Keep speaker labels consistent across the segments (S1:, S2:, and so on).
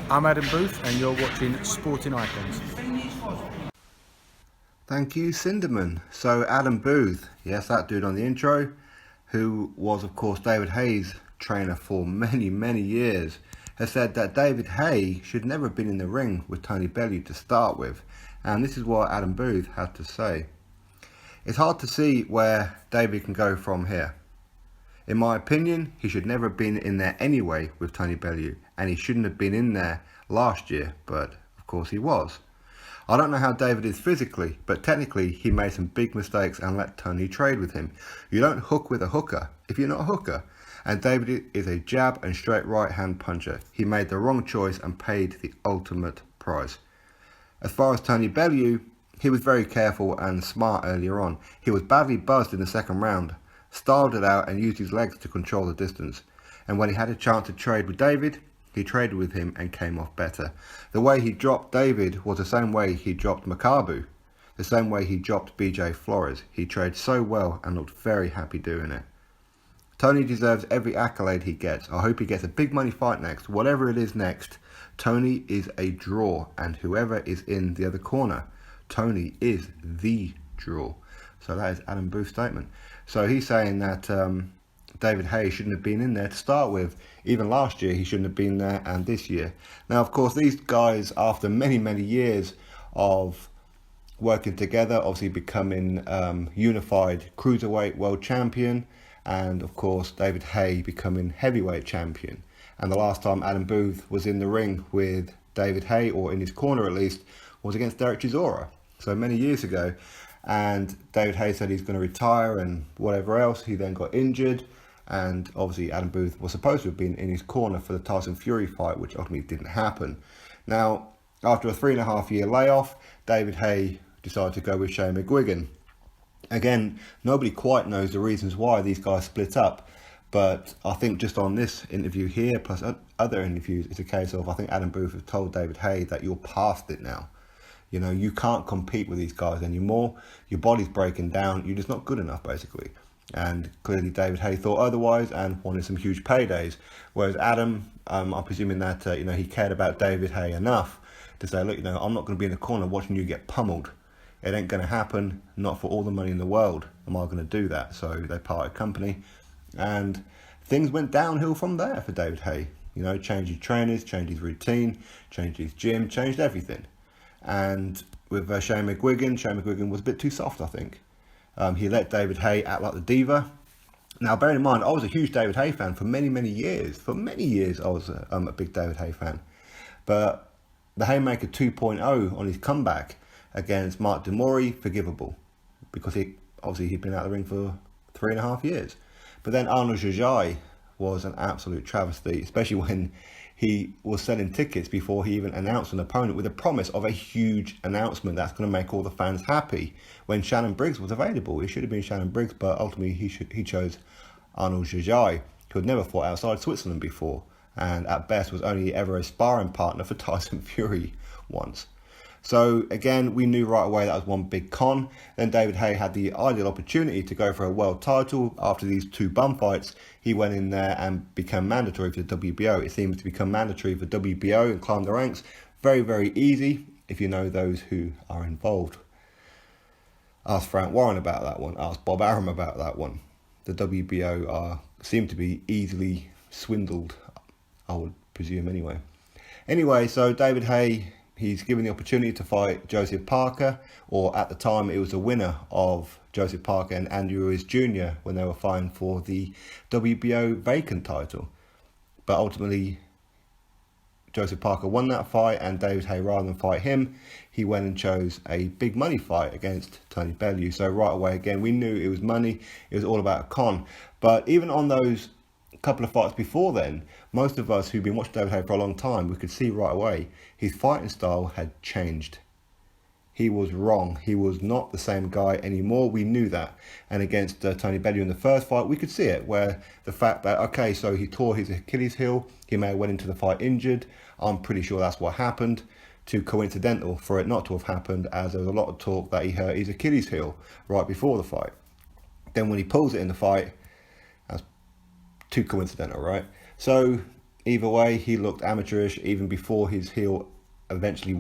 S1: I'm Adam Booth and you're watching Sporting Icons.
S2: Thank you, Cinderman. So Adam Booth, yes, that dude on the intro, who was of course David Haye's trainer for many years, has said that David Haye should never have been in the ring with Tony Bellew to start with. And this is what Adam Booth had to say. It's hard to see where David can go from here. In my opinion, he should never have been in there anyway with Tony Bellew, and he shouldn't have been in there last year, but of course he was. I don't know how David is physically, but technically he made some big mistakes and let Tony trade with him. You don't hook with a hooker if you're not a hooker. And David is a jab and straight right hand puncher. He made the wrong choice and paid the ultimate price. As far as Tony Bellew, he was very careful and smart earlier on. He was badly buzzed in the second round, styled it out and used his legs to control the distance. And when he had a chance to trade with David, he traded with him and came off better. The way he dropped David was the same way he dropped Makabu, the same way he dropped BJ Flores. He traded so well and looked very happy doing it. Tony deserves every accolade he gets. I hope he gets a big money fight next. Whatever it is next, Tony is a draw, and whoever is in the other corner, Tony is the draw. So that is Adam Booth's statement. So he's saying that David Haye shouldn't have been in there to start with. Even last year he shouldn't have been there, and this year. Now of course these guys, after many years of working together, obviously becoming unified cruiserweight world champion, and of course David Haye becoming heavyweight champion. And the last time Adam Booth was in the ring with David Haye, or in his corner at least, was against Derek Chisora, so many years ago. And David Haye said he's going to retire and whatever else. He then got injured, and obviously Adam Booth was supposed to have been in his corner for the Tyson Fury fight, which ultimately didn't happen. Now, after a 3.5 year layoff, David Haye decided to go with Shane McGuigan. Again, nobody quite knows the reasons why these guys split up, but I think just on this interview here, plus other interviews, it's a case of, I think Adam Booth has told David Haye that you're past it now. You know, you can't compete with these guys anymore. Your body's breaking down. You're just not good enough, basically. And clearly David Haye thought otherwise and wanted some huge paydays. Whereas Adam, I'm presuming that, he cared about David Haye enough to say, look, I'm not going to be in the corner watching you get pummeled. It ain't going to happen. Not for all the money in the world am I going to do that. So they parted company. And things went downhill from there for David Haye. Changed his trainers, changed his routine, changed his gym, changed everything. And with Shane McGuigan was a bit too soft, I think. He let David Haye act like the diva. Now, bear in mind, I was a huge David Haye fan for many years. For many years, I was a big David Haye fan. But the Haymaker 2.0 on his comeback against Mark Demori, forgivable. Because he'd been out of the ring for 3.5 years. But then Arnold Jajai was an absolute travesty, especially when he was selling tickets before he even announced an opponent with a promise of a huge announcement that's going to make all the fans happy. When Shannon Briggs was available, it should have been Shannon Briggs, but ultimately he chose Arnold Jajai, who had never fought outside Switzerland before, and at best was only ever a sparring partner for Tyson Fury once. So again, we knew right away that was one big con. Then David Haye had the ideal opportunity to go for a world title. After these two bum fights, he went in there and became mandatory for the WBO. It seems to become mandatory for WBO and climb the ranks. Very easy if you know those who are involved. Ask Frank Warren about that one. Ask Bob Arum about that one. The WBO seem to be easily swindled, I would presume anyway. Anyway, so David Haye, he's given the opportunity to fight Joseph Parker, or at the time it was a winner of Joseph Parker and Andrew Ruiz Jr. when they were fighting for the WBO vacant title. But ultimately, Joseph Parker won that fight, and David Haye, rather than fight him, he went and chose a big money fight against Tony Bellew. So right away, again, we knew it was money. It was all about a con. But even on those couple of fights before then, most of us who've been watching David Haye for a long time, we could see right away his fighting style had changed. He was wrong. He was not the same guy anymore. We knew that. And against Tony Bellew in the first fight, we could see it, where the fact that, okay, so he tore his Achilles heel, he may have went into the fight injured. I'm pretty sure that's what happened. Too coincidental for it not to have happened, as there was a lot of talk that he hurt his Achilles heel right before the fight. Then when he pulls it in the fight, that's too coincidental, right? So either way, he looked amateurish even before his heel eventually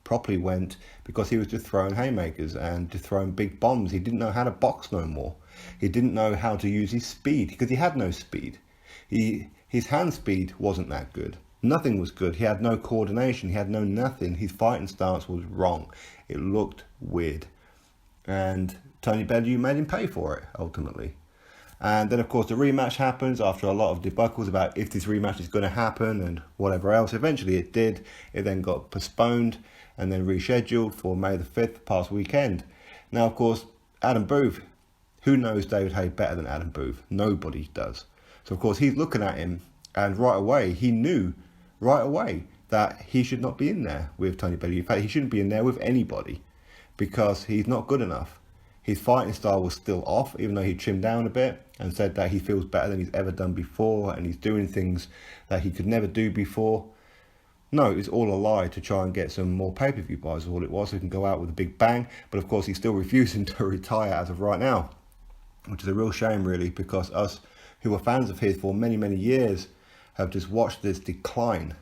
S2: properly went, because he was just throwing haymakers and just throwing big bombs. He didn't know how to box no more. He didn't know how to use his speed, because he had no speed. His hand speed wasn't that good. Nothing was good. He had no coordination. He had no nothing. His fighting stance was wrong. It looked weird. And Tony Bellew made him pay for it, ultimately. And then, of course, the rematch happens after a lot of debunkles about if this rematch is going to happen and whatever else. Eventually it did. It then got postponed and then rescheduled for May the 5th, past weekend. Now, of course, Adam Booth, who knows David Haye better than Adam Booth? Nobody does. So, of course, he's looking at him, and right away, he knew right away that he should not be in there with Tony Bellew. In fact, he shouldn't be in there with anybody, because he's not good enough. His fighting style was still off, even though he trimmed down a bit and said that he feels better than he's ever done before and he's doing things that he could never do before. No, it's all a lie to try and get some more pay-per-view buys, all it was, so he can go out with a big bang. But of course, he's still refusing to retire as of right now, which is a real shame, really, because us who were fans of his for many, many years have just watched this decline.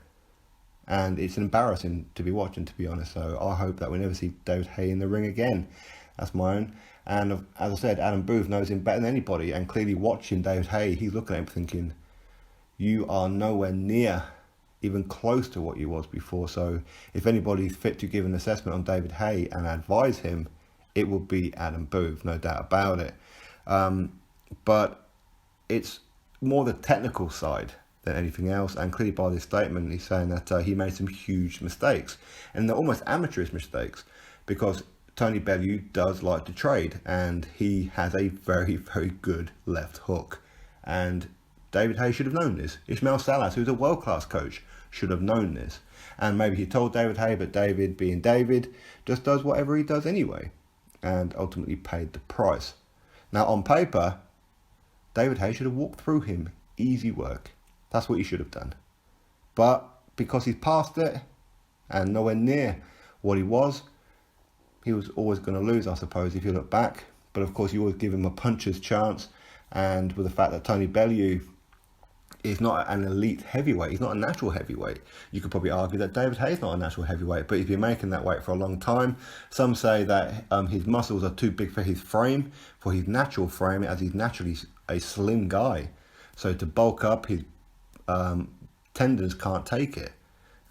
S2: And it's embarrassing to be watching, to be honest. So I hope that we never see David Haye in the ring again. That's my own. And as I said, Adam Booth knows him better than anybody. And clearly watching David Haye, he's looking at him thinking, you are nowhere near even close to what you was before. So if anybody's fit to give an assessment on David Haye and advise him, it will be Adam Booth, no doubt about it. But it's more the technical side than anything else. And clearly by this statement, he's saying that he made some huge mistakes. And they're almost amateurish mistakes, because Tony Bellew does like to trade, and he has a very, very good left hook. And David Haye should have known this. Ismail Salas, who's a world-class coach, should have known this. And maybe he told David Haye, but David, being David, just does whatever he does anyway, and ultimately paid the price. Now, on paper, David Haye should have walked through him. Easy work. That's what he should have done. But because he's past it and nowhere near what he was always going to lose, I suppose, if you look back. But of course, you always give him a puncher's chance. And with the fact that Tony Bellew is not an elite heavyweight, he's not a natural heavyweight. You could probably argue that David Haye's not a natural heavyweight, but he's been making that weight for a long time. Some say that his muscles are too big for his frame, for his natural frame, as he's naturally a slim guy. So to bulk up, his tendons can't take it.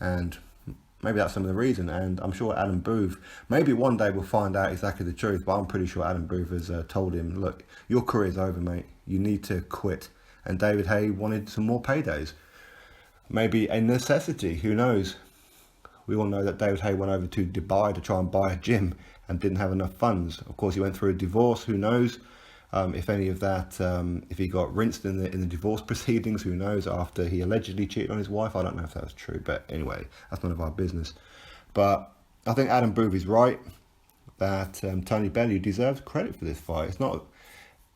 S2: And maybe that's some of the reason. And I'm sure Adam Booth, maybe one day we'll find out exactly the truth, but I'm pretty sure Adam Booth has told him, look, your career's over, mate. You need to quit. And David Haye wanted some more paydays. Maybe a necessity, who knows? We all know that David Haye went over to Dubai to try and buy a gym and didn't have enough funds. Of course, he went through a divorce, who knows? If any of that, if he got rinsed in the divorce proceedings, who knows, after he allegedly cheated on his wife. I don't know if that was true, but anyway, that's none of our business. But I think Adam Booth is right, that Tony Bellew deserves credit for this fight. It's not,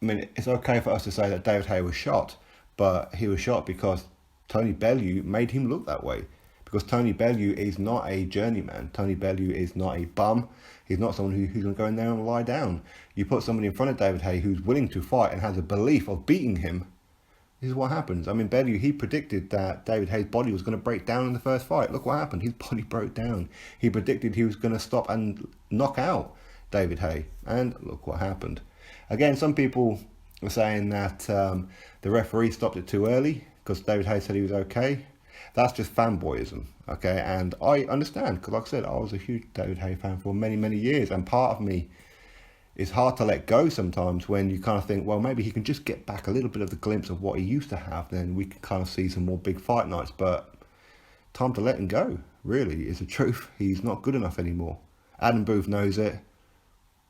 S2: I mean, it's okay for us to say that David Haye was shot, but he was shot because Tony Bellew made him look that way. Because Tony Bellew is not a journeyman. Tony Bellew is not a bum. He's not someone who's going to go in there and lie down. You put somebody in front of David Haye who's willing to fight and has a belief of beating him, this is what happens. I mean, Bellew, he predicted that David Haye's body was going to break down in the first fight. Look what happened. His body broke down. He predicted he was going to stop and knock out David Haye. And look what happened. Again, some people were saying that the referee stopped it too early because David Haye said he was okay. That's just fanboyism, okay? And I understand, because like I said, I was a huge David Haye fan for many, many years. And part of me is hard to let go sometimes when you kind of think, well, maybe he can just get back a little bit of the glimpse of what he used to have. Then we can kind of see some more big fight nights. But time to let him go, really, is the truth. He's not good enough anymore. Adam Booth knows it.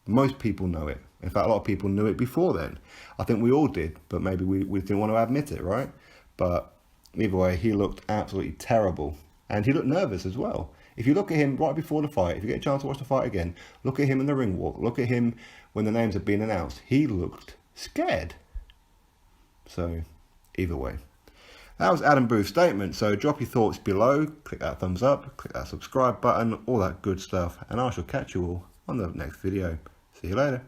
S2: Most people know it. In fact, a lot of people knew it before then. I think we all did, but maybe we didn't want to admit it, right? But either way, he looked absolutely terrible. And he looked nervous as well. If you look at him right before the fight, if you get a chance to watch the fight again, look at him in the ring walk. Look at him when the names have been announced. He looked scared. So, either way. That was Adam Booth's statement. So drop your thoughts below. Click that thumbs up. Click that subscribe button. All that good stuff. And I shall catch you all on the next video. See you later.